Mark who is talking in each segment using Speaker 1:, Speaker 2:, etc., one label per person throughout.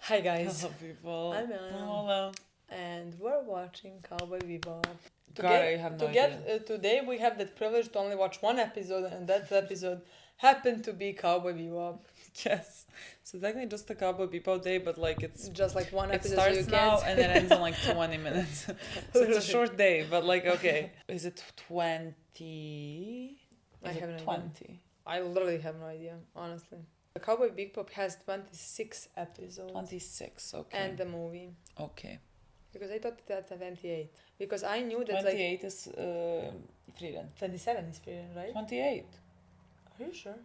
Speaker 1: Hi guys,
Speaker 2: Hello, people.
Speaker 1: I'm Milena,
Speaker 2: Lola.
Speaker 1: and we're watching Cowboy Bebop.
Speaker 2: God, I have no idea.
Speaker 1: Today we have that privilege to only watch one episode, and that episode happened to be Cowboy Bebop.
Speaker 2: Yes. So technically just a Cowboy Bebop day, but like it's
Speaker 1: Just like one
Speaker 2: it
Speaker 1: episode, so you
Speaker 2: starts now
Speaker 1: can't.
Speaker 2: and it ends in like 20 minutes. So it's a short day, but like okay. Is it 20?
Speaker 1: I
Speaker 2: Is
Speaker 1: have
Speaker 2: it
Speaker 1: no
Speaker 2: 20?
Speaker 1: idea. I literally have no idea, honestly. The Cowboy Bebop has 26 episodes.
Speaker 2: 26, okay.
Speaker 1: And the movie.
Speaker 2: Okay.
Speaker 1: Because I thought that 28. Because I knew that
Speaker 2: 28 is free rent.
Speaker 1: 27 is free, right?
Speaker 2: 28.
Speaker 1: Are you sure?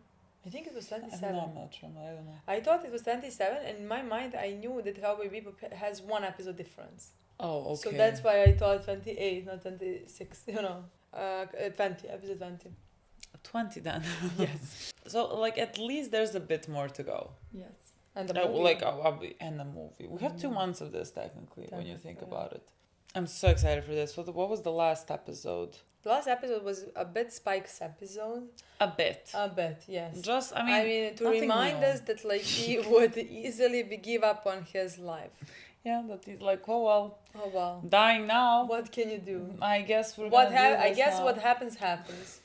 Speaker 1: I think it was
Speaker 2: I don't
Speaker 1: 27.
Speaker 2: know, I'm not sure. I don't know.
Speaker 1: I thought it was 27, and in my mind, I knew that Cowboy Bebop has one episode difference.
Speaker 2: Oh, okay.
Speaker 1: So that's why I thought 28, not 26, you know. 20, episode 20.
Speaker 2: 20 then.
Speaker 1: Yes.
Speaker 2: So like at least there's a bit more to go.
Speaker 1: Yes. And the movie.
Speaker 2: And the movie. We have 2 months of this technically when you think
Speaker 1: Technically,
Speaker 2: about it. I'm so excited for this. What was the last episode?
Speaker 1: The last episode was a bit Spike's episode.
Speaker 2: A bit.
Speaker 1: A bit, yes.
Speaker 2: Just
Speaker 1: I mean to
Speaker 2: nothing
Speaker 1: remind
Speaker 2: new.
Speaker 1: us that like he would easily give up on his life.
Speaker 2: Yeah, that he's like, oh well,
Speaker 1: Oh well.
Speaker 2: dying now.
Speaker 1: What can you do?
Speaker 2: I guess we're
Speaker 1: What
Speaker 2: gonna do
Speaker 1: I
Speaker 2: this
Speaker 1: guess
Speaker 2: now.
Speaker 1: what happens.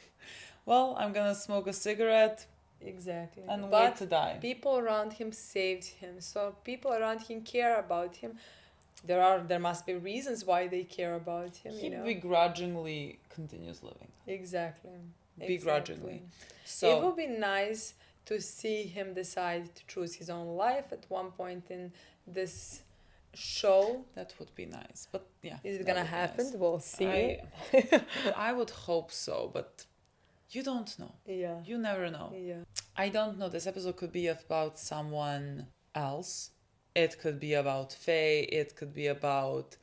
Speaker 2: Well, I'm gonna smoke a cigarette
Speaker 1: Exactly.
Speaker 2: and
Speaker 1: But
Speaker 2: wait to die.
Speaker 1: people around him saved him, so people around him care about him. There must be reasons why they care about him.
Speaker 2: He
Speaker 1: You know.
Speaker 2: begrudgingly continues living.
Speaker 1: Exactly.
Speaker 2: Begrudgingly.
Speaker 1: It
Speaker 2: So
Speaker 1: would be nice to see him decide to choose his own life at one point in this show.
Speaker 2: that would be nice. But yeah.
Speaker 1: Is it
Speaker 2: that
Speaker 1: gonna
Speaker 2: would be
Speaker 1: happen?
Speaker 2: nice.
Speaker 1: We'll see.
Speaker 2: I would hope so, but you don't know.
Speaker 1: Yeah.
Speaker 2: You never know.
Speaker 1: Yeah.
Speaker 2: I don't know. This episode could be about someone else. It could be about Faye. It could be about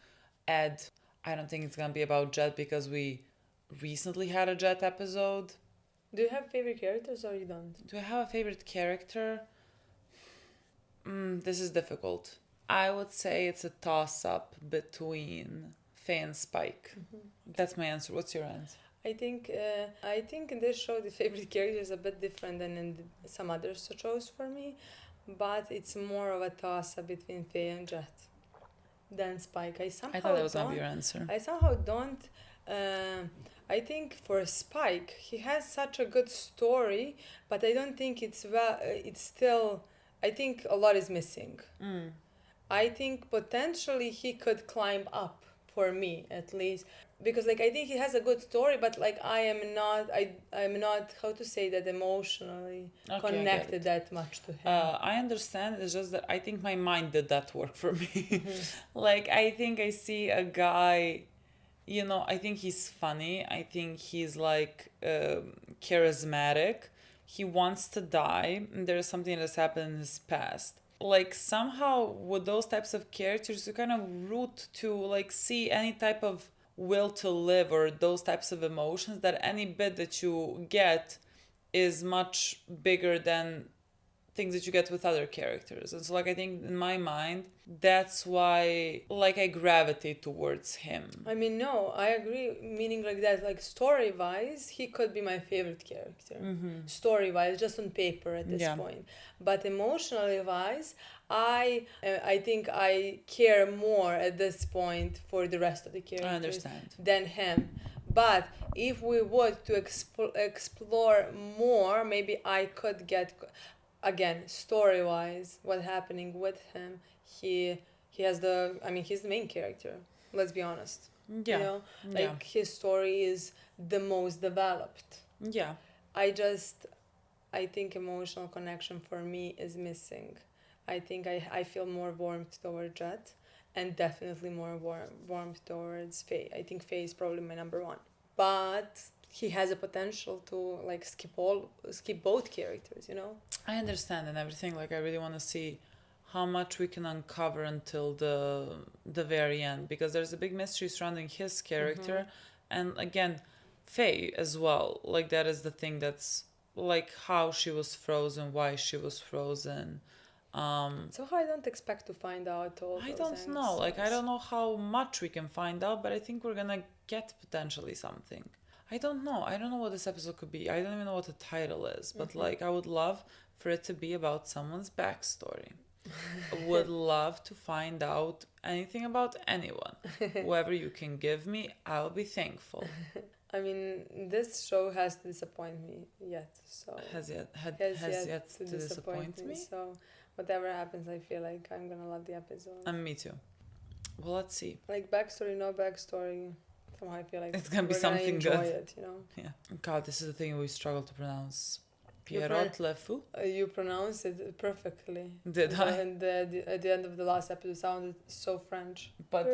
Speaker 2: Ed. I don't think it's gonna be about Jet because we recently had a Jet episode.
Speaker 1: Do you have favorite characters or you don't?
Speaker 2: Do I have a favorite character? This is difficult. I would say it's a toss-up between Faye and Spike. That's my answer. What's your answer?
Speaker 1: I think in this show the favorite character is a bit different than in some other shows for me, but it's more of a toss-up between Faye and Jet than Spike.
Speaker 2: I thought that was gonna be your answer.
Speaker 1: I somehow don't. I think for Spike, he has such a good story, but I don't think it's still. I think a lot is missing. I think potentially he could climb up, for me at least, because like I think he has a good story, but like I'm not how to say that emotionally
Speaker 2: Okay, I get
Speaker 1: connected
Speaker 2: it.
Speaker 1: that much to him.
Speaker 2: I understand. It's just that I think my mind did that work for me. Like, I think I see a guy, I think he's funny. I think he's like charismatic. He wants to die. And there's something that's happened in his past. Like, somehow with those types of characters, you kind of root to like see any type of will to live or those types of emotions, that any bit that you get is much bigger than things that you get with other characters. And so like I think in my mind that's why like I gravitate towards him.
Speaker 1: I mean, no, I agree. Meaning like that, like story wise, he could be my favorite character. Story wise, just on paper at this
Speaker 2: Yeah.
Speaker 1: point. But emotionally wise, I think I care more at this point for the rest of the characters
Speaker 2: I understand.
Speaker 1: than him. But if we would to explore more, maybe I could get again story wise what's happening with him. He has he's the main character. Let's be honest.
Speaker 2: Yeah.
Speaker 1: You know,
Speaker 2: Yeah.
Speaker 1: like his story is the most developed.
Speaker 2: Yeah.
Speaker 1: I think emotional connection for me is missing. I think I feel more warmth towards Jet and definitely more warmth towards Faye. I think Faye is probably my number one. But he has a potential to like skip both characters, you know?
Speaker 2: I understand and everything. Like I really want to see how much we can uncover until the very end, because there's a big mystery surrounding his character and again Faye as well. Like that is the thing that's like how she was frozen, why she was frozen.
Speaker 1: Somehow I don't expect to find out all
Speaker 2: I
Speaker 1: those
Speaker 2: don't know. Like I don't know how much we can find out, but I think we're gonna get potentially something. I don't know. I don't know what this episode could be. I don't even know what the title is, but like I would love for it to be about someone's backstory. would love to find out anything about anyone. Whoever you can give me, I'll be thankful.
Speaker 1: I mean, this show has to disappoint me yet, so
Speaker 2: Has yet to disappoint me?
Speaker 1: So whatever happens, I feel like I'm gonna love the episode.
Speaker 2: And me too. Well, let's see.
Speaker 1: Like backstory, no backstory. Somehow I feel like
Speaker 2: It's gonna be
Speaker 1: we're
Speaker 2: something
Speaker 1: gonna enjoy
Speaker 2: good.
Speaker 1: it, you know.
Speaker 2: Yeah. God, this is the thing we struggle to pronounce. Pierrot le fou?
Speaker 1: You pronounce it perfectly.
Speaker 2: Did I?
Speaker 1: And at the end of the last episode, sounded so French.
Speaker 2: But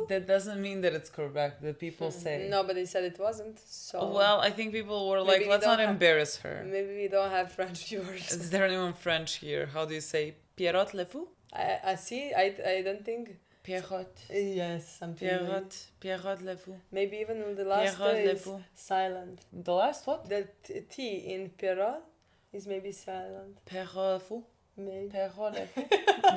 Speaker 2: that doesn't mean that it's correct. That people say.
Speaker 1: No, but they said it wasn't. So
Speaker 2: Well, I think people were
Speaker 1: Maybe
Speaker 2: like,
Speaker 1: we
Speaker 2: let's
Speaker 1: don't
Speaker 2: not
Speaker 1: have-
Speaker 2: embarrass her.
Speaker 1: maybe we don't have French viewers.
Speaker 2: Is there anyone French here? How do you say Pierrot le fou?
Speaker 1: I see. I don't think.
Speaker 2: Pierrot.
Speaker 1: Yes, something. Like
Speaker 2: Pierrot le fou.
Speaker 1: maybe even the last
Speaker 2: Pierrot le
Speaker 1: is
Speaker 2: fou.
Speaker 1: silent.
Speaker 2: The last what?
Speaker 1: The T in Pierrot is maybe silent.
Speaker 2: Pierrot le fou.
Speaker 1: Maybe.
Speaker 2: Pierrot le fou.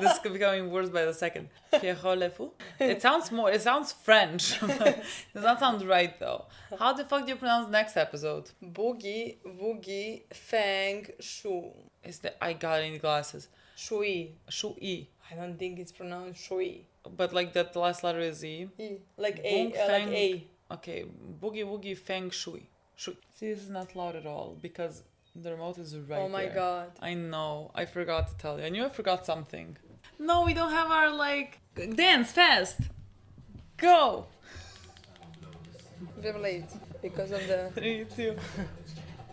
Speaker 2: This is becoming worse by the second. Pierrot le fou. It sounds French. Does not sound right though. How the fuck do you pronounce next episode?
Speaker 1: Boogie, Woogie, Fang, Shu.
Speaker 2: I got any glasses.
Speaker 1: Shui.
Speaker 2: Shui.
Speaker 1: I don't think it's pronounced Shui.
Speaker 2: But like that the last letter is E.
Speaker 1: E. Like
Speaker 2: Boong,
Speaker 1: A.
Speaker 2: Fang.
Speaker 1: Like A.
Speaker 2: Okay, boogie woogie feng shui. Shui. See, this is not loud at all because the remote is right
Speaker 1: Oh my
Speaker 2: there.
Speaker 1: god.
Speaker 2: I know. I forgot to tell you. I knew I forgot something. No, we don't have our like dance fast. Go.
Speaker 1: We're late because of the.
Speaker 2: 3, 2.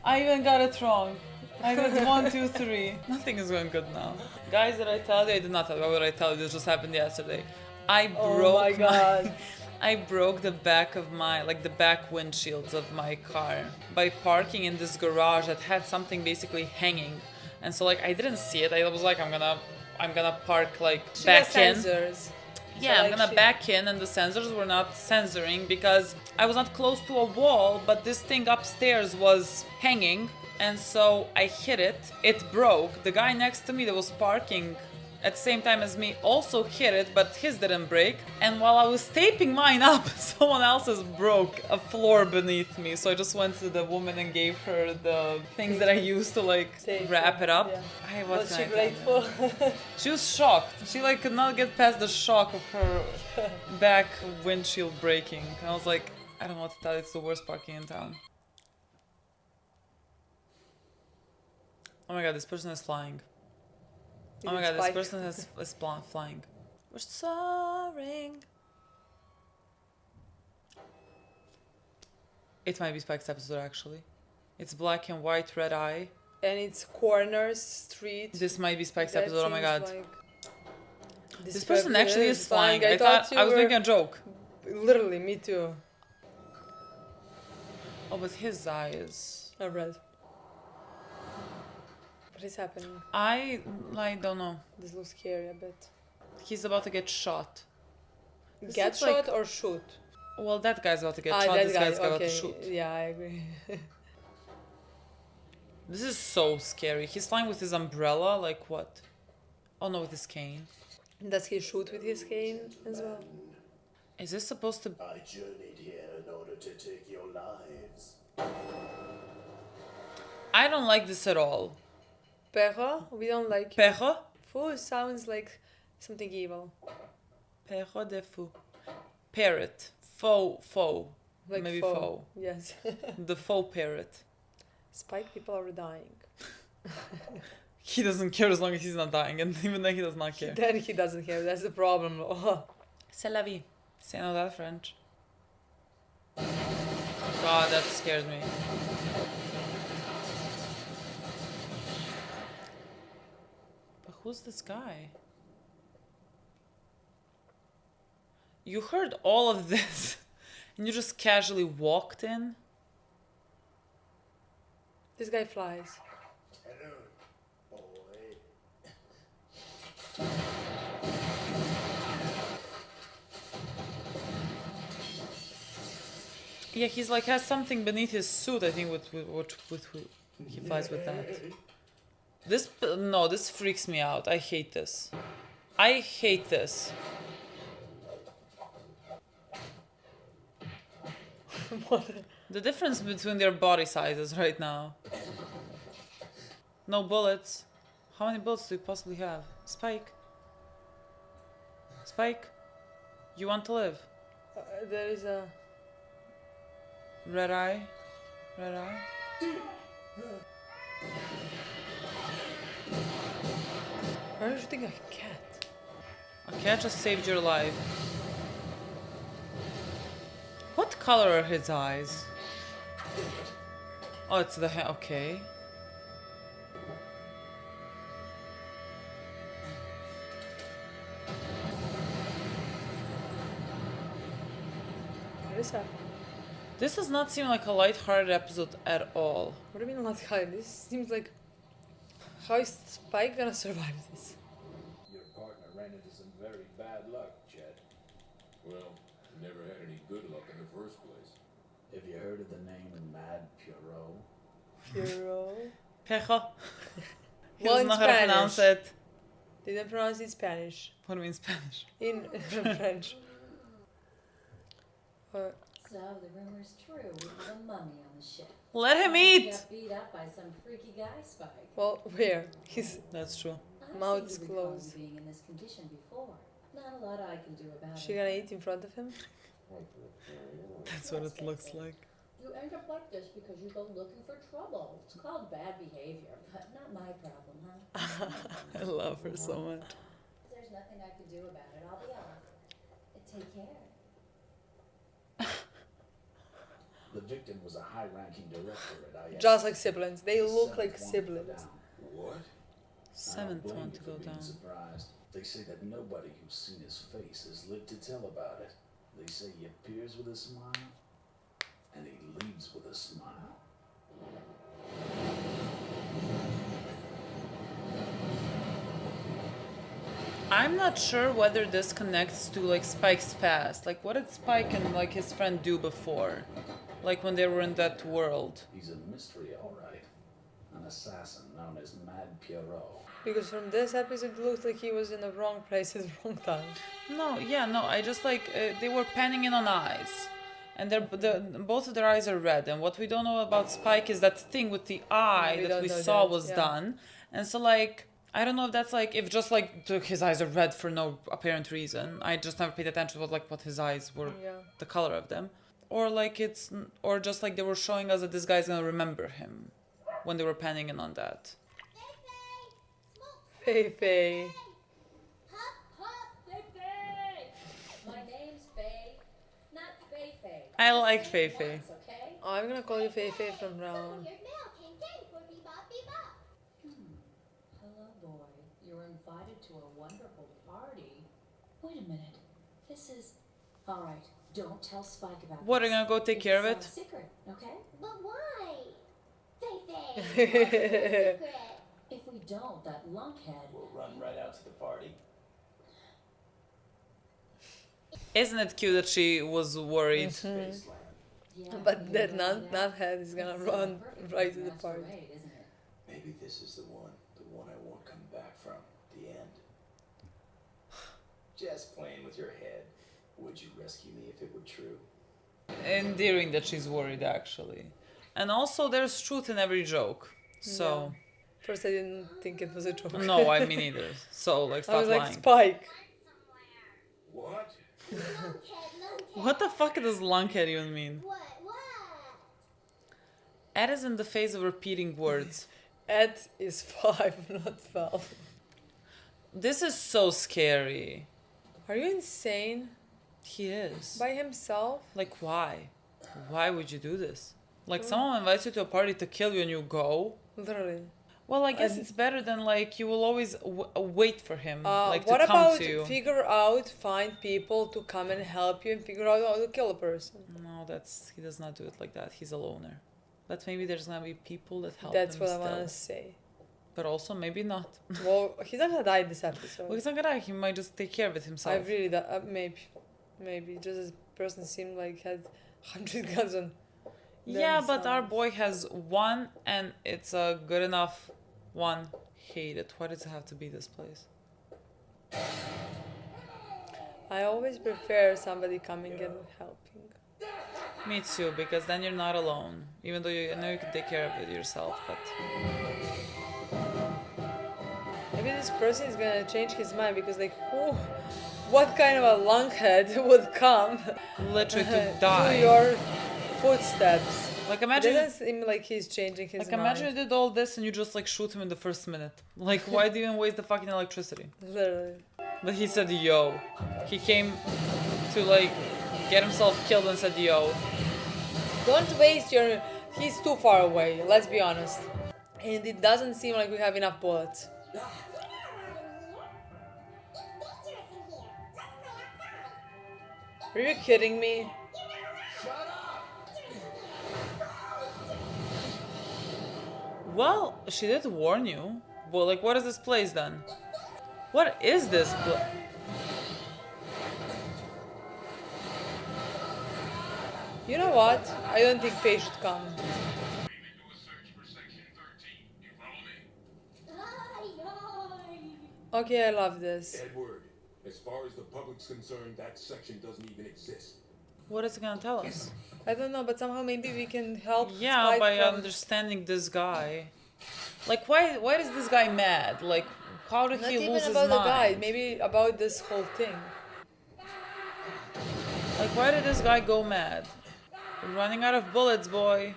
Speaker 2: I even got it wrong. I did 1, 2, 3. Nothing is going good now. Guys, did I tell you? I did not tell you. Why would I tell you? This just happened yesterday. I broke
Speaker 1: Oh my god.
Speaker 2: I broke the back of the back windshields of my car by parking in this garage that had something basically hanging. And so like I didn't see it. I was like I'm gonna park like
Speaker 1: She
Speaker 2: back
Speaker 1: has
Speaker 2: in.
Speaker 1: sensors.
Speaker 2: Yeah,
Speaker 1: So,
Speaker 2: I'm
Speaker 1: like,
Speaker 2: gonna back in and the sensors were not censoring because I was not close to a wall, but this thing upstairs was hanging and so I hit it. It broke. The guy next to me that was parking at the same time as me also hit it, but his didn't break. And while I was taping mine up, someone else's broke a floor beneath me. So I just went to the woman and gave her the things that I used to like
Speaker 1: Tape
Speaker 2: wrap it up.
Speaker 1: yeah.
Speaker 2: What
Speaker 1: Was
Speaker 2: can
Speaker 1: she
Speaker 2: I tell you?
Speaker 1: grateful?
Speaker 2: She was shocked. She like could not get past the shock of her back windshield breaking. And I was like, I don't know what to tell you. It's the worst parking in town. Oh my god, this person is flying. Oh my god, this person is flying. We're soaring. It might be Spike's episode actually. It's black and white, red eye.
Speaker 1: And it's corners, street.
Speaker 2: This might be Spike's
Speaker 1: That
Speaker 2: episode. Oh my
Speaker 1: seems
Speaker 2: god.
Speaker 1: like-
Speaker 2: This person actually is flying. I
Speaker 1: you
Speaker 2: thought I was
Speaker 1: were-
Speaker 2: making a joke.
Speaker 1: Literally, me too.
Speaker 2: Oh, but his eye is.
Speaker 1: I read. What is happening?
Speaker 2: I don't know.
Speaker 1: This looks scary a bit.
Speaker 2: He's about to get shot. This
Speaker 1: Get
Speaker 2: looks
Speaker 1: shot
Speaker 2: like-
Speaker 1: or shoot?
Speaker 2: Well, that guy's about to get
Speaker 1: Ah,
Speaker 2: shot.
Speaker 1: that
Speaker 2: This
Speaker 1: guy.
Speaker 2: guy's about to
Speaker 1: Okay.
Speaker 2: shoot.
Speaker 1: Yeah, I agree.
Speaker 2: This is so scary. He's flying with his umbrella. Like what? Oh no, with his cane.
Speaker 1: Does he shoot with his cane as well?
Speaker 2: Is this supposed to?
Speaker 3: I journeyed here in order to take your lives.
Speaker 2: I don't like this at all.
Speaker 1: Perro? We don't like.
Speaker 2: Perro?
Speaker 1: Fou sounds like something evil.
Speaker 2: Perro de fou. Parrot. Faux.
Speaker 1: Like
Speaker 2: Maybe
Speaker 1: faux.
Speaker 2: faux.
Speaker 1: Yes.
Speaker 2: The faux parrot.
Speaker 1: Spike people are dying.
Speaker 2: He doesn't care as long as he's not dying, and even then he does not care.
Speaker 1: Then he doesn't care. That's the problem.
Speaker 2: C'est la vie. Say no that French. God, that scared me. But who's this guy? You heard all of this and you just casually walked in?
Speaker 1: This guy flies.
Speaker 3: Hello, boy.
Speaker 2: Yeah, he's like has something beneath his suit, I think, with he flies with that. This freaks me out. I hate this. I hate this. The difference between their body sizes right now. No bullets. How many bullets do you possibly have? Spike? Spike? You want to live?
Speaker 1: There is a...
Speaker 2: Red eye? Red eye?
Speaker 1: Why are you shooting a cat?
Speaker 2: A cat just saved your life. What color are his eyes? Oh, it's the hair. Okay.
Speaker 1: What is happening?
Speaker 2: This does not seem like a light-hearted episode at all.
Speaker 1: What do you mean not hide? This seems like... How is Spike gonna survive this?
Speaker 3: Your partner ran into some very bad luck, Chet.
Speaker 4: Well, never had any good luck in the first place.
Speaker 3: Have you heard of the name Mad Pierrot?
Speaker 1: Pierrot?
Speaker 2: Pejo. He
Speaker 1: Well,
Speaker 2: doesn't
Speaker 1: in
Speaker 2: know how to pronounce
Speaker 1: Spanish.
Speaker 2: it.
Speaker 1: They didn't pronounce it in Spanish.
Speaker 2: What do you mean Spanish?
Speaker 1: In French.
Speaker 5: So the rumor's true. We have a mummy on the ship.
Speaker 2: Let him
Speaker 5: He
Speaker 2: eat!
Speaker 5: got beat up by some freaky guy, Spike.
Speaker 1: Well, where? He's...
Speaker 2: That's true.
Speaker 5: I
Speaker 1: Mouth's
Speaker 5: seem to recall
Speaker 1: closed.
Speaker 5: you being in this condition before. Not a lot I can do about
Speaker 1: She
Speaker 5: it.
Speaker 1: gonna eat in front of him?
Speaker 2: That's what it looks like.
Speaker 5: You end up like this because you go looking for trouble. It's called bad behavior, but not my problem, huh?
Speaker 2: I love her so much.
Speaker 5: There's nothing I can do about it. I'll be off. Take care.
Speaker 3: The victim was a high-ranking director at IS.
Speaker 1: Just like siblings. They
Speaker 3: The
Speaker 1: look like
Speaker 3: seventh one to go
Speaker 1: siblings.
Speaker 3: down.
Speaker 4: What?
Speaker 3: I don't
Speaker 2: Seventh
Speaker 3: blame
Speaker 2: one
Speaker 3: you
Speaker 2: to
Speaker 3: for
Speaker 2: go
Speaker 3: being
Speaker 2: down.
Speaker 3: surprised. They say that nobody who's seen his face has lived to tell about it. They say he appears with a smile, and he leaves with a smile.
Speaker 2: I'm not sure whether this connects to like Spike's past. Like, what did Spike and like his friend do before? Like when they were in that world.
Speaker 3: He's a mystery, all right. An assassin known as Mad Pierrot.
Speaker 1: Because from this episode, it looked like he was in the wrong place at the wrong time.
Speaker 2: No, yeah, no. I just like they were panning in on eyes, and both of their eyes are red. And what we don't know about Spike is that thing with the eye
Speaker 1: We
Speaker 2: that
Speaker 1: don't
Speaker 2: we
Speaker 1: know
Speaker 2: saw
Speaker 1: that,
Speaker 2: was
Speaker 1: yeah.
Speaker 2: done. And so like I don't know if that's like if just like his eyes are red for no apparent reason. I just never paid attention to what his eyes were,
Speaker 1: Yeah.
Speaker 2: the color of them, or like or just like they were showing us that this guy's gonna remember him when they were panning in on that.
Speaker 1: Fei Fei.
Speaker 5: My name's Faye, not Fei Fei.
Speaker 2: I like Fei Fei.
Speaker 5: Once, okay?
Speaker 1: Oh, I'm gonna call you Fei Fei from now on.
Speaker 5: Hello, boy. You're invited to a wonderful party. Wait a minute. This is... All right, don't tell Spike about
Speaker 2: What, are
Speaker 5: this.
Speaker 2: you gonna go take care of it?
Speaker 5: It's a secret, okay?
Speaker 6: But why? Fei.
Speaker 5: If we don't, that lunkhead...
Speaker 3: We'll run right out to the party.
Speaker 2: Isn't it cute that she was worried?
Speaker 3: Spaceland.
Speaker 5: Yeah,
Speaker 1: But
Speaker 5: you
Speaker 1: that
Speaker 5: know
Speaker 1: nuthead is gonna
Speaker 5: That's
Speaker 1: run
Speaker 5: perfect
Speaker 1: right
Speaker 5: for
Speaker 1: to the party.
Speaker 5: masquerade, isn't it?
Speaker 3: Maybe this is the one I won't come back from. The end. Just playing with your head. Would you rescue me if it were true?
Speaker 2: Endearing that she's worried, actually. And also, there's truth in every joke. So,
Speaker 1: First, I didn't think it was a joke.
Speaker 2: no, I mean either. So, like,
Speaker 1: I
Speaker 2: stop
Speaker 1: was like,
Speaker 2: lying.
Speaker 1: Spike.
Speaker 4: What?
Speaker 2: What the fuck does lunkhead even mean?
Speaker 6: What?
Speaker 2: Ed is in the phase of repeating words.
Speaker 1: Ed is 5, not 12.
Speaker 2: This is so scary.
Speaker 1: Are you insane?
Speaker 2: He is.
Speaker 1: By himself?
Speaker 2: Like, why? Why would you do this? Like, someone invites you to a party to kill you and you go?
Speaker 1: Literally.
Speaker 2: Well, I guess
Speaker 1: And-
Speaker 2: it's better than, like, you will always wait for him, like,
Speaker 1: What
Speaker 2: to come
Speaker 1: about
Speaker 2: to you.
Speaker 1: find people to come and help you and figure out how to kill a person?
Speaker 2: No, he does not do it like that. He's a loner. But maybe there's gonna be people that help
Speaker 1: That's
Speaker 2: him
Speaker 1: what I
Speaker 2: still.
Speaker 1: want to say.
Speaker 2: But also maybe not.
Speaker 1: Well, he's not gonna die this episode.
Speaker 2: Well, he's not gonna die. He might just take care of it
Speaker 1: I
Speaker 2: himself.
Speaker 1: really maybe just this person seemed like had 100 guns on.
Speaker 2: Yeah, but our
Speaker 1: themselves.
Speaker 2: boy has one, and it's a good enough one. Hate it. Why does it have to be this place?
Speaker 1: I always prefer somebody coming and helping.
Speaker 2: Me too, because then you're not alone. Even though I know you can take care of it yourself, but
Speaker 1: maybe this person is gonna change his mind because, like, who, what kind of a lunkhead would come
Speaker 2: Literally to
Speaker 1: to
Speaker 2: die.
Speaker 1: your footsteps?
Speaker 2: Like
Speaker 1: It
Speaker 2: imagine,
Speaker 1: doesn't seem like he's changing his
Speaker 2: like
Speaker 1: mind.
Speaker 2: imagine you did all this and you just like shoot him in the first minute. Like why do you even waste the fucking electricity?
Speaker 1: Literally.
Speaker 2: But he said yo. He came to like get himself killed and said yo.
Speaker 1: Don't waste your. He's too far away. Let's be honest. And it doesn't seem like we have enough bullets. Are you kidding me?
Speaker 2: Well, she did warn you. But like what is this place then? What is this
Speaker 1: You know what? I don't think Faye should come. Okay, I love this.
Speaker 4: Edward, as far as the public's concerned, that section doesn't even exist.
Speaker 2: What is it gonna tell us?
Speaker 1: I don't know, but somehow maybe we can help.
Speaker 2: Yeah,
Speaker 1: Spike
Speaker 2: by
Speaker 1: from-
Speaker 2: understanding this guy. Like why is this guy mad? Like how did
Speaker 1: Not
Speaker 2: he
Speaker 1: even
Speaker 2: lose his
Speaker 1: about the
Speaker 2: mind?
Speaker 1: guy. Maybe about this whole thing.
Speaker 2: Like why did this guy go mad? We're running out of bullets, boy.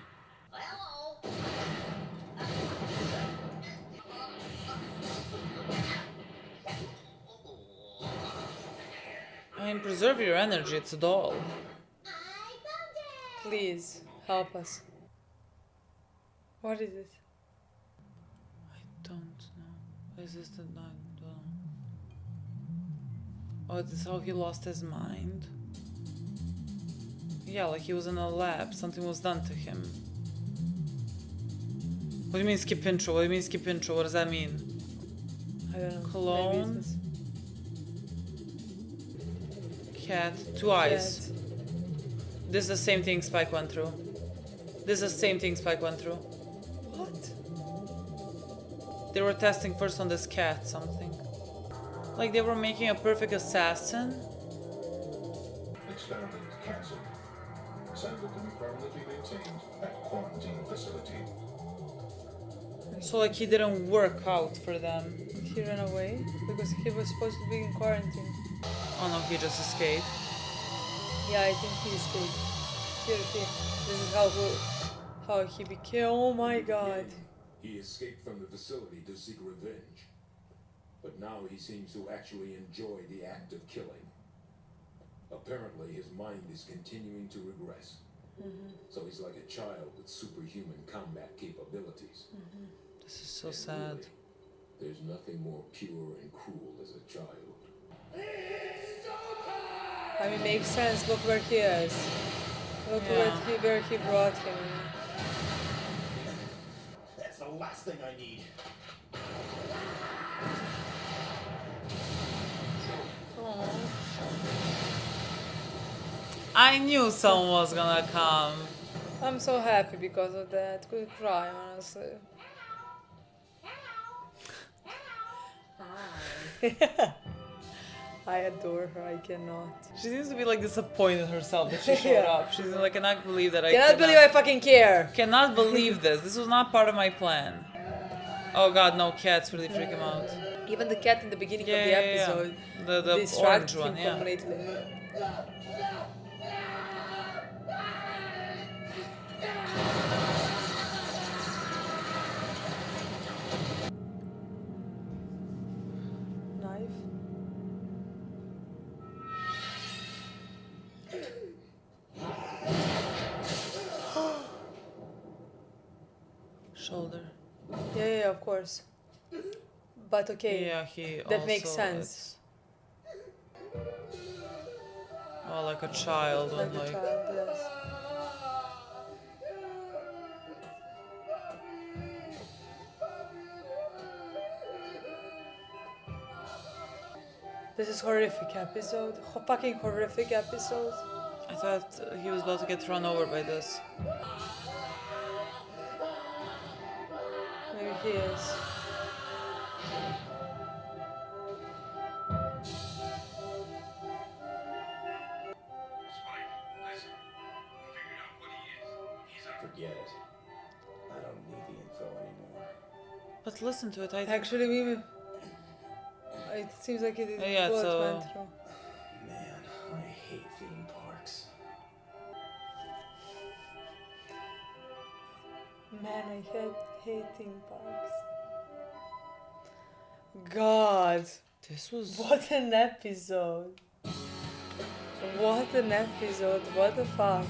Speaker 2: I mean, preserve your energy, it's a doll.
Speaker 1: Please help us. What is it?
Speaker 2: I don't know. Is this the night? Oh, this is how he lost his mind? Yeah, like he was in a lab, something was done to him. What do you mean skip intro? What do you mean skip intro? What does that mean?
Speaker 1: I don't know.
Speaker 2: Cologne.
Speaker 1: Maybe it's
Speaker 2: Cat, two
Speaker 1: this.
Speaker 2: eyes.
Speaker 1: Cat.
Speaker 2: This is the same thing Spike went through. This is the same thing Spike went through.
Speaker 1: What?
Speaker 2: They were testing first on this cat something. Like they were making a perfect assassin.
Speaker 6: Experiment cancelled. Sample can be permanently maintained at quarantine facility.
Speaker 2: So like he didn't work out for them.
Speaker 1: He ran away because he was supposed to be in quarantine.
Speaker 2: Oh no, he just escaped.
Speaker 1: Yeah, I think he escaped. Here. This is how he became. Oh my god.
Speaker 4: He escaped from the facility to seek revenge. But now he seems to actually enjoy the act of killing. Apparently, his mind is continuing to regress. So he's like a child with superhuman combat capabilities.
Speaker 2: This is so
Speaker 4: And
Speaker 2: sad.
Speaker 4: really, there's nothing more pure and cruel as a child.
Speaker 1: I mean, makes sense. Look where he is. Look
Speaker 2: Yeah.
Speaker 1: where he brought him.
Speaker 6: That's the last thing I need.
Speaker 2: I knew someone was gonna come.
Speaker 1: I'm so happy because of that. Could cry, honestly.
Speaker 5: Hi.
Speaker 1: I adore her. I cannot.
Speaker 2: She seems to be like disappointed herself that she showed
Speaker 1: Yeah.
Speaker 2: up. She's like, I cannot believe that I
Speaker 1: Cannot believe I fucking care.
Speaker 2: cannot believe this. This was not part of my plan. Oh god, no, cats really freak him out.
Speaker 1: Even the cat in the beginning of the
Speaker 2: Yeah.
Speaker 1: episode
Speaker 2: The
Speaker 1: distracted
Speaker 2: orange one,
Speaker 1: him
Speaker 2: yeah.
Speaker 1: completely. Knife.
Speaker 2: Shoulder.
Speaker 1: Yeah, of course. But okay.
Speaker 2: Yeah, he
Speaker 1: That makes
Speaker 2: also,
Speaker 1: sense.
Speaker 2: Oh, like a child.
Speaker 1: Like
Speaker 2: Like,
Speaker 1: a child, yes. This is horrific episode. Fucking horrific episode.
Speaker 2: I thought he was about to get run over by this.
Speaker 1: Maybe he is.
Speaker 6: Forget it. I don't need the info anymore.
Speaker 2: But listen to it, I think.
Speaker 1: Actually, we It seems like it is
Speaker 2: Yeah,
Speaker 1: bullet
Speaker 2: so-
Speaker 1: went through.
Speaker 3: Man, I hate theme parks.
Speaker 1: Man, I hate theme parks. God,
Speaker 2: This was
Speaker 1: what an episode! What an episode! What the fuck?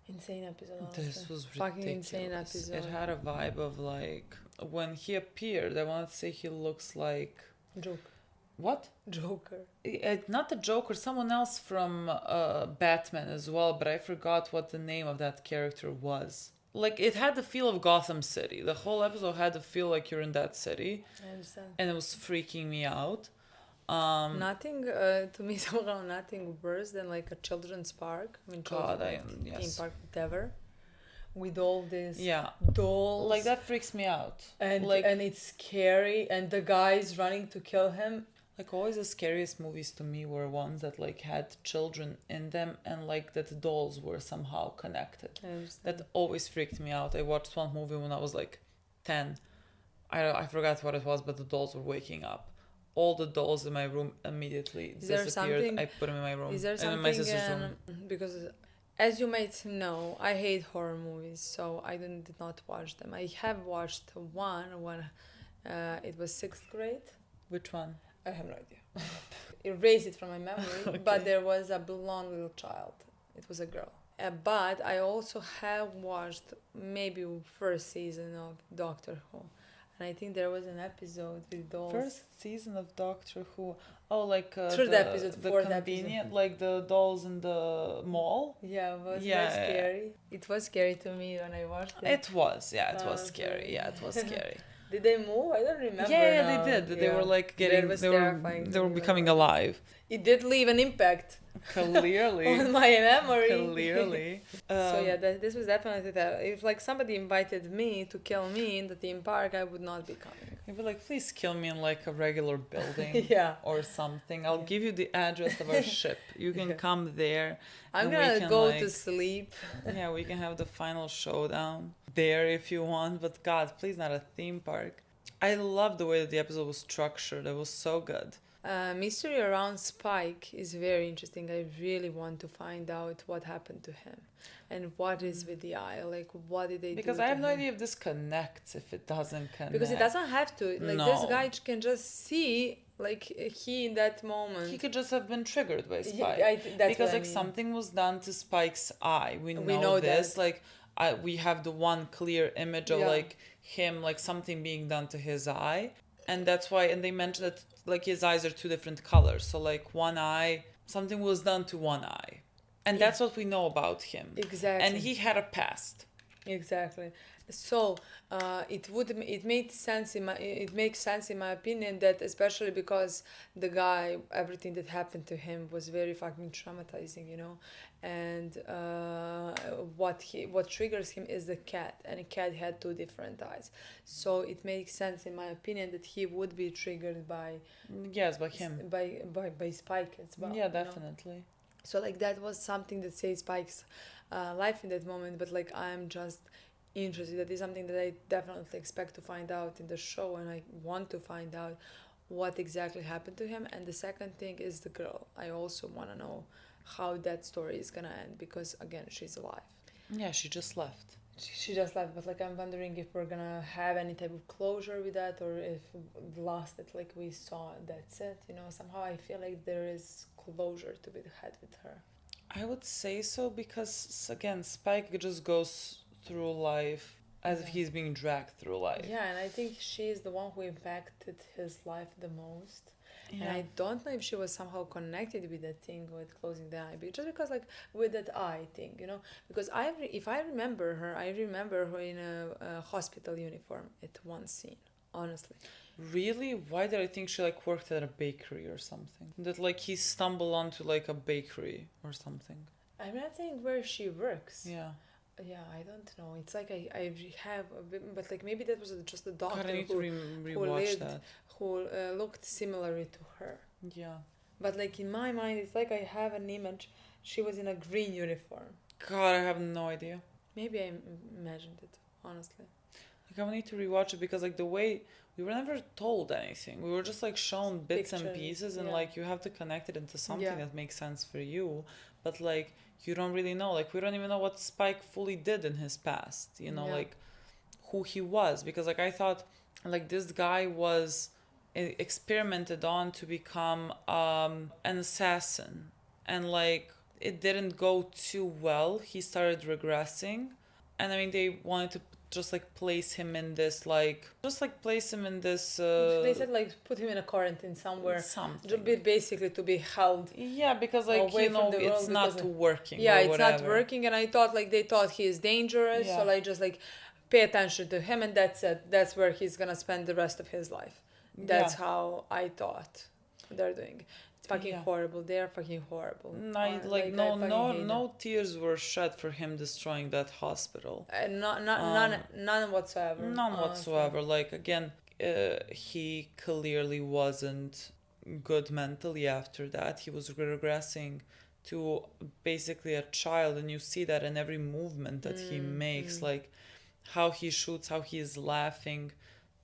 Speaker 1: Insane episode. Honestly.
Speaker 2: this was
Speaker 1: fucking
Speaker 2: ridiculous.
Speaker 1: insane episode.
Speaker 2: It had a vibe of like when he appeared. I want to say he looks like
Speaker 1: Joker.
Speaker 2: what?
Speaker 1: Joker.
Speaker 2: Not the Joker, someone else from Batman as well, but I forgot what the name of that character was. Like, it had the feel of Gotham City. The whole episode had the feel like you're in that city,
Speaker 1: I understand.
Speaker 2: and it was freaking me out.
Speaker 1: Nothing to me somehow nothing worse than like a children's park. I mean,
Speaker 2: God,
Speaker 1: theme
Speaker 2: yes.
Speaker 1: park, whatever. With all this
Speaker 2: Yeah.
Speaker 1: dolls,
Speaker 2: Like, that freaks me out.
Speaker 1: and
Speaker 2: like,
Speaker 1: it's scary, and the guy's running to kill him.
Speaker 2: Like, always the scariest movies to me were ones that, like, had children in them and, like, that the dolls were somehow connected.
Speaker 1: I understand.
Speaker 2: That always freaked me out. I watched one movie when I was, like, 10. I forgot what it was, but the dolls were waking up. All the dolls in my room immediately
Speaker 1: Is there
Speaker 2: disappeared.
Speaker 1: something-
Speaker 2: I put them in my room.
Speaker 1: Is there
Speaker 2: and in
Speaker 1: something
Speaker 2: my sister's room.
Speaker 1: because as you might know, I hate horror movies, so I did not watch them. I have watched one when it was 6th grade.
Speaker 2: Which one?
Speaker 1: I have no idea. Erase it from my memory.
Speaker 2: Okay.
Speaker 1: But there was a blonde little child. It was a girl. But I also have watched maybe first season of Doctor Who, and I think there was an episode with dolls.
Speaker 2: First season of Doctor Who. Oh, like
Speaker 1: Third episode,
Speaker 2: the
Speaker 1: fourth
Speaker 2: convenient, like the dolls in the mall.
Speaker 1: Yeah, was
Speaker 2: Yeah,
Speaker 1: that
Speaker 2: yeah.
Speaker 1: scary? It was scary to me when I watched it.
Speaker 2: It was, yeah, it was
Speaker 1: Okay.
Speaker 2: scary. Yeah, it was scary.
Speaker 1: Did they move? I don't remember.
Speaker 2: Yeah,
Speaker 1: now.
Speaker 2: they did. They
Speaker 1: Yeah.
Speaker 2: were like
Speaker 1: That
Speaker 2: getting.
Speaker 1: was
Speaker 2: They were.
Speaker 1: terrifying
Speaker 2: They
Speaker 1: to
Speaker 2: were
Speaker 1: me,
Speaker 2: becoming
Speaker 1: like-
Speaker 2: alive.
Speaker 1: It did leave an impact
Speaker 2: Clearly.
Speaker 1: on my memory.
Speaker 2: Clearly.
Speaker 1: So yeah, this was definitely that. If like somebody invited me to kill me in the theme park, I would not be coming.
Speaker 2: You'd be like, please kill me in like a regular building
Speaker 1: Yeah.
Speaker 2: or something. I'll give you the address of our ship. You can
Speaker 1: Yeah.
Speaker 2: come there.
Speaker 1: I'm
Speaker 2: and we
Speaker 1: gonna
Speaker 2: can,
Speaker 1: go
Speaker 2: like-
Speaker 1: to sleep.
Speaker 2: Yeah, we can have the final showdown there if you want. But God, please not a theme park. I love the way that the episode was structured. It was so good.
Speaker 1: Mystery around Spike is very interesting. I really want to find out what happened to him, and what is with the eye. Like, what did they do?
Speaker 2: Because
Speaker 1: to
Speaker 2: I have no
Speaker 1: him?
Speaker 2: idea if this connects, if it doesn't connect.
Speaker 1: Because it doesn't have to. Like this
Speaker 2: No.
Speaker 1: guy can just see, like he in that moment.
Speaker 2: He could just have been triggered by
Speaker 1: Yeah,
Speaker 2: Spike.
Speaker 1: that's
Speaker 2: Because
Speaker 1: what I
Speaker 2: like
Speaker 1: mean.
Speaker 2: something was done to Spike's eye. We know,
Speaker 1: know
Speaker 2: this.
Speaker 1: that.
Speaker 2: Like we have the one clear image of
Speaker 1: Yeah.
Speaker 2: like him, like something being done to his eye. And that's why, and they mentioned that like his eyes are two different colors. So like one eye, something was done to one eye. And that's what we know about him.
Speaker 1: Exactly.
Speaker 2: And he had a past.
Speaker 1: Exactly. So it makes sense in my opinion that, especially because the guy, everything that happened to him was very fucking traumatizing, you know, and what triggers him is the cat, and a cat had two different eyes. So it makes sense in my opinion that he would be triggered by
Speaker 2: Yes, by him.
Speaker 1: by Spike as well.
Speaker 2: Yeah,
Speaker 1: you know?
Speaker 2: definitely.
Speaker 1: So like that was something that saved Spike's life in that moment. But like I'm just interested. That is something that I definitely expect to find out in the show, and I want to find out what exactly happened to him. And the second thing is the girl. I also want to know how that story is gonna end, because again, she's alive.
Speaker 2: Yeah, she just left.
Speaker 1: She just left, but like I'm wondering if we're gonna have any type of closure with that, or if the last that like we saw, that's it. You know, somehow I feel like there is closure to be had with her.
Speaker 2: I would say so because, again, Spike just goes through life as if
Speaker 1: Yeah.
Speaker 2: he's being dragged through life.
Speaker 1: Yeah, and I think she is the one who impacted his life the most. And
Speaker 2: Yeah.
Speaker 1: I don't know if she was somehow connected with that thing with closing the eye, but just because like with that eye thing, you know, because if I remember her in a hospital uniform at one scene, honestly.
Speaker 2: Really? Why did I think she like worked at a bakery or something? That like he stumbled onto like a bakery or something.
Speaker 1: I'm not saying where she works.
Speaker 2: Yeah.
Speaker 1: Yeah, I don't know. It's like I have a bit, but like maybe that was just the doctor
Speaker 2: God, I need to
Speaker 1: who
Speaker 2: rewatch
Speaker 1: lived-
Speaker 2: that.
Speaker 1: who looked similarly to her.
Speaker 2: Yeah.
Speaker 1: But like in my mind, it's like I have an image. She was in a green uniform.
Speaker 2: God, I have no idea.
Speaker 1: Maybe I imagined it, honestly.
Speaker 2: like I will need to rewatch it because like the way we were never told anything. We were just like shown bits and
Speaker 1: Pictures,
Speaker 2: pieces, and
Speaker 1: yeah.
Speaker 2: like you have to connect it into something
Speaker 1: Yeah.
Speaker 2: that makes sense for you. But like you don't really know. Like we don't even know what Spike fully did in his past. You know,
Speaker 1: Yeah.
Speaker 2: like who he was, because like I thought like this guy was experimented on to become an assassin, and like it didn't go too well. He started regressing, and I mean they wanted to just like place him in this like
Speaker 1: They said like put him in a quarantine somewhere,
Speaker 2: something.
Speaker 1: basically to be held.
Speaker 2: Yeah, because like
Speaker 1: away
Speaker 2: you know
Speaker 1: from the
Speaker 2: it's
Speaker 1: world
Speaker 2: not
Speaker 1: because
Speaker 2: working.
Speaker 1: Yeah,
Speaker 2: or
Speaker 1: it's
Speaker 2: whatever.
Speaker 1: not working, and I thought like they thought he is dangerous,
Speaker 2: Yeah.
Speaker 1: so like just like pay attention to him, and that's it. That's where he's gonna spend the rest of his life. That's
Speaker 2: Yeah.
Speaker 1: how I thought they're doing. It's fucking
Speaker 2: Yeah.
Speaker 1: horrible. They're fucking horrible.
Speaker 2: I,
Speaker 1: Or,
Speaker 2: like
Speaker 1: I
Speaker 2: no
Speaker 1: fucking
Speaker 2: no
Speaker 1: hate them.
Speaker 2: no tears were shed for him destroying that hospital.
Speaker 1: None whatsoever.
Speaker 2: None
Speaker 1: honestly.
Speaker 2: whatsoever. Like again, he clearly wasn't good mentally after that. He was regressing to basically a child, and you see that in every movement that he makes, like how he shoots, how he is laughing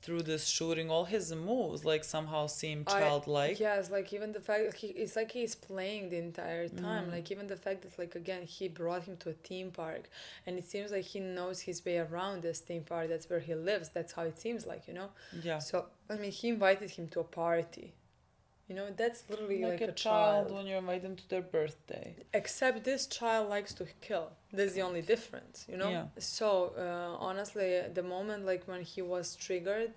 Speaker 2: through this shooting, all his moves like somehow seem childlike.
Speaker 1: Yes, like even the fact that it's like he's playing the entire time. Like even the fact that like again he brought him to a theme park, and it seems like he knows his way around this theme park. That's where he lives. That's how it seems like, you know.
Speaker 2: Yeah.
Speaker 1: So I mean, he invited him to a party. You know, that's literally
Speaker 2: Like
Speaker 1: like
Speaker 2: a child when you invite them to their birthday.
Speaker 1: Except this child likes to kill. That's the only difference, you know?
Speaker 2: Yeah.
Speaker 1: So, honestly, the moment like when he was triggered,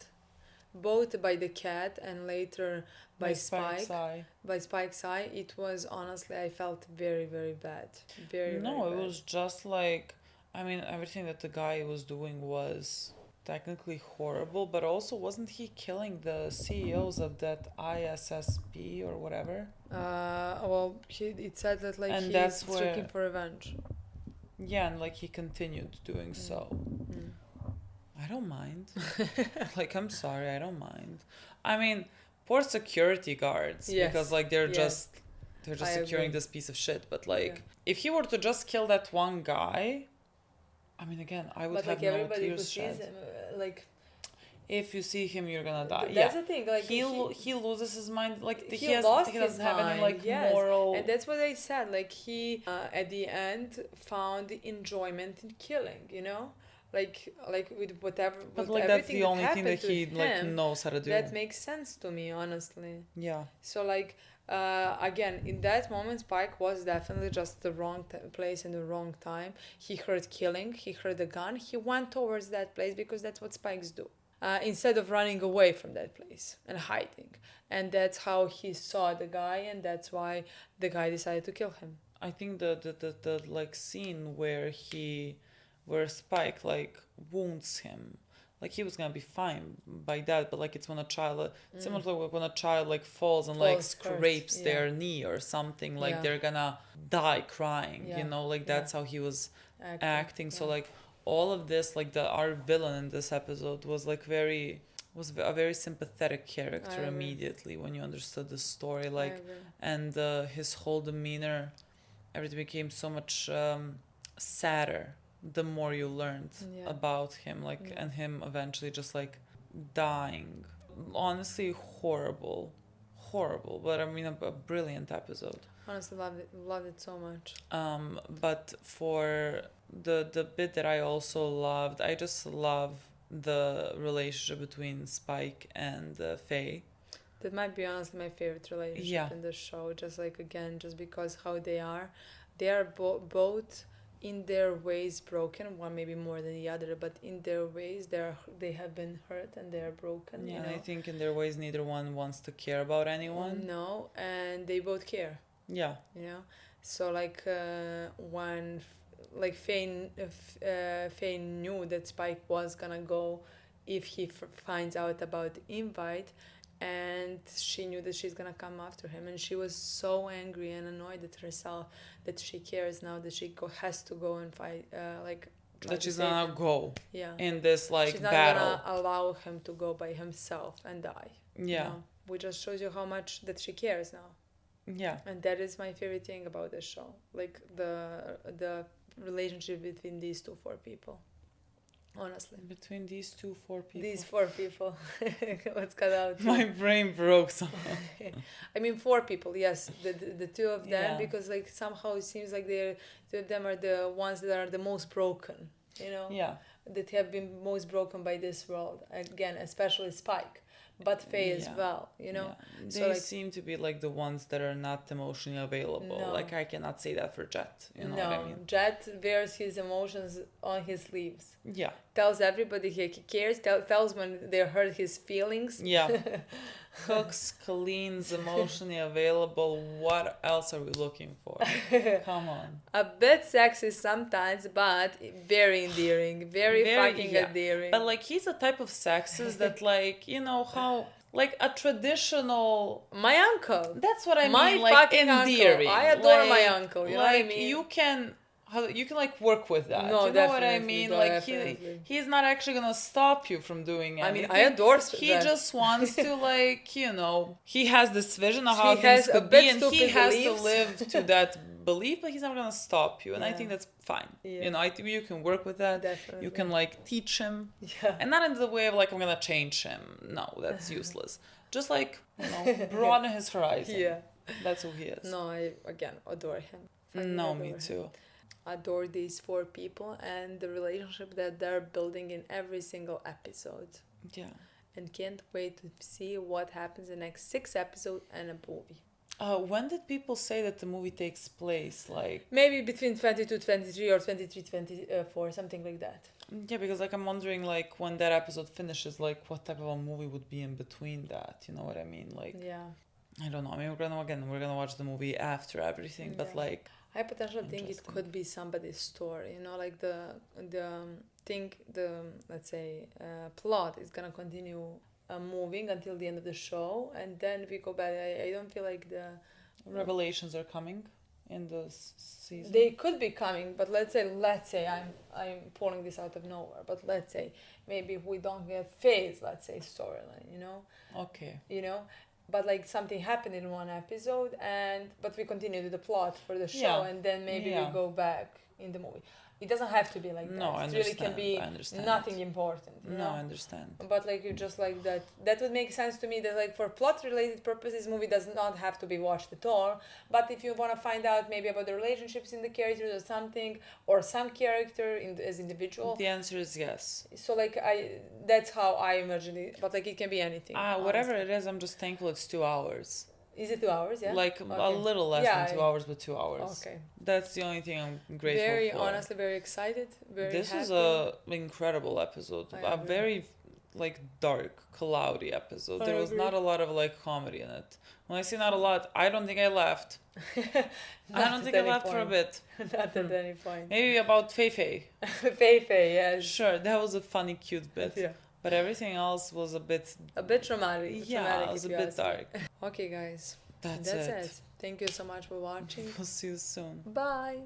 Speaker 1: both by the cat and later by Spike's eye, it was honestly, I felt very, very bad. Very,
Speaker 2: No,
Speaker 1: very
Speaker 2: it
Speaker 1: bad.
Speaker 2: was just like, I mean, everything that the guy was doing was technically horrible, but also wasn't he killing the CEOs of that ISSP or whatever?
Speaker 1: Well, it said that like
Speaker 2: And
Speaker 1: he's
Speaker 2: that's
Speaker 1: looking
Speaker 2: where-
Speaker 1: for revenge.
Speaker 2: Yeah, and like he continued doing so. I don't mind. Like, I'm sorry, I don't mind. I mean, poor security guards,
Speaker 1: Yes,
Speaker 2: because like they're
Speaker 1: yes.
Speaker 2: just
Speaker 1: I
Speaker 2: securing
Speaker 1: agree.
Speaker 2: this piece of shit. But like,
Speaker 1: Yeah.
Speaker 2: if he were to just kill that one guy, I mean, again, I would
Speaker 1: But
Speaker 2: have
Speaker 1: like
Speaker 2: no
Speaker 1: everybody who
Speaker 2: tears
Speaker 1: sees
Speaker 2: shed.
Speaker 1: him, like
Speaker 2: If you see him, you're gonna die.
Speaker 1: that's
Speaker 2: Yeah,
Speaker 1: the thing. Like
Speaker 2: he loses his mind. Like
Speaker 1: he
Speaker 2: he
Speaker 1: lost
Speaker 2: doesn't
Speaker 1: his
Speaker 2: have any
Speaker 1: mind,
Speaker 2: like
Speaker 1: yes.
Speaker 2: moral.
Speaker 1: And that's what I said. Like he at the end found the enjoyment in killing. You know, like with whatever.
Speaker 2: But
Speaker 1: with
Speaker 2: like that's
Speaker 1: everything
Speaker 2: the only thing that
Speaker 1: happened to
Speaker 2: he like
Speaker 1: him,
Speaker 2: knows how to do.
Speaker 1: That makes sense to me, honestly.
Speaker 2: Yeah.
Speaker 1: So like again, in that moment, Spike was definitely just the wrong place in the wrong time. He heard killing. He heard a gun. He went towards that place because that's what Spikes do. Instead of running away from that place and hiding. And that's how he saw the guy, and that's why the guy decided to kill him.
Speaker 2: I think the like scene where Spike like wounds him, like he was gonna be fine by that, but like it's when a child similar to like when a child like falls and like
Speaker 1: Falls first,
Speaker 2: scrapes
Speaker 1: yeah.
Speaker 2: their knee or something, like
Speaker 1: Yeah.
Speaker 2: they're gonna die crying,
Speaker 1: Yeah,
Speaker 2: you know, like that's how he was acting. So
Speaker 1: yeah.
Speaker 2: like all of this, like our villain in this episode was like was a very sympathetic character
Speaker 1: I agree.
Speaker 2: immediately when you understood the story,
Speaker 1: I
Speaker 2: like,
Speaker 1: agree.
Speaker 2: and his whole demeanor, everything became so much sadder the more you learned
Speaker 1: Yeah.
Speaker 2: about him, like,
Speaker 1: Yeah.
Speaker 2: and him eventually just like dying. Honestly, horrible, but I mean a brilliant episode.
Speaker 1: Honestly, loved it so much.
Speaker 2: But for the bit that I also loved, I just love the relationship between Spike and Faye.
Speaker 1: That might be honestly my favorite relationship
Speaker 2: Yeah.
Speaker 1: in the show. Just like again, just because how they are both in their ways broken. One maybe more than the other, but in their ways they have been hurt and they are broken.
Speaker 2: Yeah,
Speaker 1: you
Speaker 2: and
Speaker 1: know?
Speaker 2: I think in their ways neither one wants to care about anyone.
Speaker 1: No, and they both care.
Speaker 2: Yeah.
Speaker 1: You know, so like when like Faye knew that Spike was gonna go if he finds out about the invite, and she knew that she's gonna come after him, and she was so angry and annoyed at herself that she cares now that she has to go and fight like try
Speaker 2: That
Speaker 1: to
Speaker 2: she's
Speaker 1: save
Speaker 2: gonna
Speaker 1: him.
Speaker 2: go
Speaker 1: Yeah,
Speaker 2: in this like
Speaker 1: she's not
Speaker 2: battle.
Speaker 1: gonna allow him to go by himself and die.
Speaker 2: Yeah.
Speaker 1: You know? Which just shows you how much that she cares now.
Speaker 2: Yeah.
Speaker 1: And that is my favorite thing about the show, like the relationship between these four people. honestly.
Speaker 2: Between these two, 4 people.
Speaker 1: These 4 people. What's cut out?
Speaker 2: My brain broke so.
Speaker 1: I mean, 4 people, yes. The two of them,
Speaker 2: Yeah.
Speaker 1: because like somehow it seems like they're, two of them are the ones that are the most broken, you know?
Speaker 2: Yeah.
Speaker 1: That have been most broken by this world. Again, especially Spike, but Faye as
Speaker 2: Yeah.
Speaker 1: well, you know?
Speaker 2: Yeah.
Speaker 1: So,
Speaker 2: They
Speaker 1: like-
Speaker 2: seem to be like the ones that are not emotionally available.
Speaker 1: No.
Speaker 2: Like I cannot say that for Jet. You know what I mean?
Speaker 1: Jet wears his emotions on his sleeves.
Speaker 2: Yeah.
Speaker 1: Tells everybody he cares. Tells when they hurt his feelings.
Speaker 2: Yeah. Cooks, cleans, emotionally available. What else are we looking for? Come on.
Speaker 1: A bit sexy sometimes, but very endearing. Very fucking
Speaker 2: yeah.
Speaker 1: endearing.
Speaker 2: But like he's a type of sexist that like, you know how like a traditional
Speaker 1: My uncle.
Speaker 2: that's what I
Speaker 1: My
Speaker 2: mean, like
Speaker 1: fucking uncle.
Speaker 2: endearing.
Speaker 1: I adore my
Speaker 2: Like-
Speaker 1: uncle, you know what I
Speaker 2: like,
Speaker 1: mean?
Speaker 2: You can like work with that.
Speaker 1: No,
Speaker 2: you know what I
Speaker 1: definitely,
Speaker 2: mean?
Speaker 1: no,
Speaker 2: Like
Speaker 1: definitely.
Speaker 2: he's not actually gonna stop you from doing
Speaker 1: I
Speaker 2: anything.
Speaker 1: mean, I adore
Speaker 2: He
Speaker 1: that.
Speaker 2: just wants to like, you know, he has this vision of
Speaker 1: He
Speaker 2: how
Speaker 1: has
Speaker 2: things
Speaker 1: a
Speaker 2: could
Speaker 1: bit
Speaker 2: be and he
Speaker 1: stupid
Speaker 2: has
Speaker 1: beliefs.
Speaker 2: to live to that belief, but he's not gonna stop you. And I
Speaker 1: Yeah.
Speaker 2: think that's fine.
Speaker 1: Yeah.
Speaker 2: You know, I think you can work with that.
Speaker 1: Definitely.
Speaker 2: You can like teach him.
Speaker 1: Yeah.
Speaker 2: And not in the way of like I'm gonna change him. No, that's useless. Just like, you know, broaden his horizon.
Speaker 1: Yeah.
Speaker 2: That's who he is.
Speaker 1: No, I again adore him. Fucking
Speaker 2: No,
Speaker 1: adore
Speaker 2: me
Speaker 1: him.
Speaker 2: too.
Speaker 1: Adore these 4 people and the relationship that they're building in every single episode.
Speaker 2: Yeah.
Speaker 1: And can't wait to see what happens in the next 6 episodes and a movie.
Speaker 2: When did people say that the movie takes place? Like,
Speaker 1: Maybe between 22, 23 or 23, 24, something like that.
Speaker 2: yeah, because like I'm wondering, like when that episode finishes, like what type of a movie would be in between that? You know what I mean? Like,
Speaker 1: Yeah.
Speaker 2: I don't know. I mean, we're gonna watch the movie after everything, but
Speaker 1: Yeah.
Speaker 2: like,
Speaker 1: I potentially think it
Speaker 2: Interesting.
Speaker 1: could be somebody's story, you know, like the let's say plot is gonna continue moving until the end of the show, and then we go back. I don't feel like
Speaker 2: revelations are coming in this season.
Speaker 1: they could be coming, but let's say I'm pulling this out of nowhere, but let's say maybe we don't get Faye's, let's say, storyline,
Speaker 2: Okay.
Speaker 1: but like something happened in one episode, but we continue the plot for the show,
Speaker 2: Yeah.
Speaker 1: and then maybe
Speaker 2: Yeah.
Speaker 1: we go back in the movie. It doesn't have to be like that.
Speaker 2: No, I
Speaker 1: It really can
Speaker 2: understand.
Speaker 1: be
Speaker 2: I understand.
Speaker 1: nothing important. you
Speaker 2: No,
Speaker 1: know?
Speaker 2: I understand.
Speaker 1: But like you just like that. That would make sense to me. That like for plot related purposes, movie does not have to be watched at all. But if you want to find out maybe about the relationships in the characters or something, or some character as individual,
Speaker 2: The answer is yes.
Speaker 1: so like that's how I imagine it. But like it can be anything.
Speaker 2: Whatever
Speaker 1: honestly.
Speaker 2: it is, I'm just thankful it's 2 hours.
Speaker 1: Is it 2 hours? Yeah.
Speaker 2: Like a
Speaker 1: Okay.
Speaker 2: little less
Speaker 1: Yeah,
Speaker 2: than 2 hours, but 2 hours.
Speaker 1: Okay.
Speaker 2: That's the only thing I'm grateful
Speaker 1: Very
Speaker 2: for.
Speaker 1: honestly, very excited. Very.
Speaker 2: This
Speaker 1: happy.
Speaker 2: is a incredible episode.
Speaker 1: I
Speaker 2: A
Speaker 1: agree.
Speaker 2: very like dark, cloudy episode.
Speaker 1: I
Speaker 2: There was
Speaker 1: agree.
Speaker 2: not a lot of like comedy in it. When I say not a lot, I don't think I laughed. I
Speaker 1: Not
Speaker 2: don't
Speaker 1: at
Speaker 2: think I
Speaker 1: any
Speaker 2: laughed for a
Speaker 1: point.
Speaker 2: bit.
Speaker 1: Not at any point.
Speaker 2: Maybe about Fei Fei.
Speaker 1: Fei, yes.
Speaker 2: Sure, that was a funny, cute bit.
Speaker 1: Yeah.
Speaker 2: But everything else was a bit,
Speaker 1: A bit traumatic.
Speaker 2: yeah,
Speaker 1: traumatic
Speaker 2: it was
Speaker 1: if
Speaker 2: a
Speaker 1: you
Speaker 2: bit
Speaker 1: ask me.
Speaker 2: dark.
Speaker 1: Okay, guys.
Speaker 2: That's
Speaker 1: That's
Speaker 2: it.
Speaker 1: it. Thank you so much for watching.
Speaker 2: We'll see you soon.
Speaker 1: Bye.